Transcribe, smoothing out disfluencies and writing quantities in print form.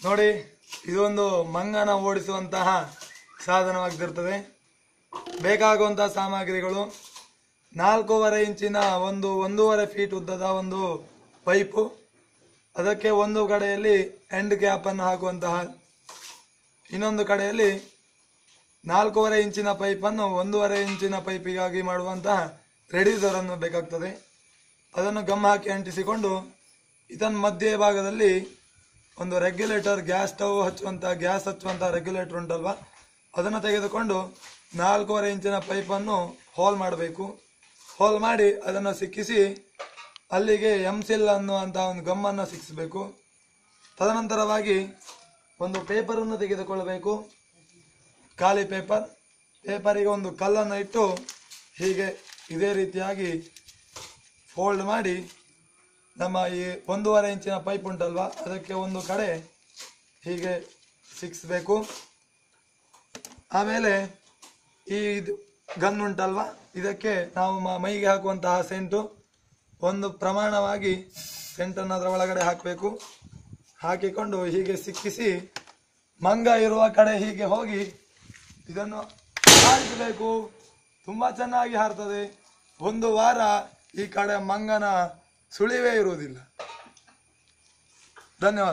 ನೋಡಿ, ಇದೊಂದು ಮಂಗನ ಓಡಿಸುವಂತಹ ಸಾಧನವಾಗಿರುತ್ತದೆ. ಬೇಕಾಗುವಂತಹ ಸಾಮಗ್ರಿಗಳು 4.5 ಇಂಚಿನ 1.5 ಫೀಟ್ ಉದ್ದದ ಒಂದು ಪೈಪು, ಅದಕ್ಕೆ ಒಂದು ಕಡೆಯಲ್ಲಿ ಎಂಡ್ ಕ್ಯಾಪ್ ಅನ್ನು ಹಾಕುವಂತಹ, ಇನ್ನೊಂದು ಕಡೆಯಲ್ಲಿ 4.5 ಇಂಚಿನ ಪೈಪನ್ನು 1.5 ಇಂಚಿನ ಪೈಪಿಗಾಗಿ ಮಾಡುವಂತಹ ರೆಡ್ಯೂಸರ್ ಅನ್ನು ಬೇಕಾಗ್ತದೆ. ಅದನ್ನು ಗಮ್ ಹಾಕಿ ಅಂಟಿಸಿಕೊಂಡು ಇದನ್ನ ಮಧ್ಯ ಭಾಗದಲ್ಲಿ ಒಂದು ರೆಗ್ಯುಲೇಟರ್, ಗ್ಯಾಸ್ ಸ್ಟವ್ ಹಚ್ಚುವಂತಹ ರೆಗ್ಯುಲೇಟರ್ ಉಂಟಲ್ವಾ, ಅದನ್ನು ತೆಗೆದುಕೊಂಡು 4.5 ಇಂಚಿನ ಪೈಪನ್ನು ಹೋಲ್ ಮಾಡಬೇಕು. ಹೋಲ್ ಮಾಡಿ ಅದನ್ನು ಸಿಕ್ಕಿಸಿ ಅಲ್ಲಿಗೆ ಎಂಸಿಲ್ ಅನ್ನುವಂತಹ ಒಂದು ಗಮ್ಮನ್ನು ಸಿಕ್ಕಿಸಬೇಕು. ತದನಂತರವಾಗಿ ಒಂದು ಪೇಪರನ್ನು ತೆಗೆದುಕೊಳ್ಳಬೇಕು, ಖಾಲಿ ಪೇಪರಿಗೆ ಒಂದು ಕಲ್ಲನ್ನು ಇಟ್ಟು ಹೀಗೆ ಇದೇ ರೀತಿಯಾಗಿ ಫೋಲ್ಡ್ ಮಾಡಿ ನಮ್ಮ ಈ 1.5 ಇಂಚಿನ ಪೈಪ್ ಉಂಟಲ್ವಾ ಅದಕ್ಕೆ ಒಂದು ಕಡೆ ಹೀಗೆ ಸಿಕ್ಕಿಸಬೇಕು. ಆಮೇಲೆ ಈ ಗನ್ ಉಂಟಲ್ವಾ, ಇದಕ್ಕೆ ನಾವು ಮೈಗೆ ಹಾಕುವಂತಹ ಸೆಂಟು ಒಂದು ಪ್ರಮಾಣವಾಗಿ ಸೆಂಟನ್ನು ಅದರ ಒಳಗಡೆ ಹಾಕಬೇಕು. ಹಾಕಿಕೊಂಡು ಹೀಗೆ ಸಿಕ್ಕಿಸಿ ಮಂಗ ಇರುವ ಕಡೆ ಹೀಗೆ ಹೋಗಿ ಇದನ್ನು ಹಾರಿಸಬೇಕು. ತುಂಬ ಚೆನ್ನಾಗಿ ಹಾರ್ತದೆ. ಒಂದು ವಾರ ಈ ಕಡೆ ಮಂಗನ ಸುಳಿವೇ ಇರುವುದಿಲ್ಲ. ಧನ್ಯವಾದ.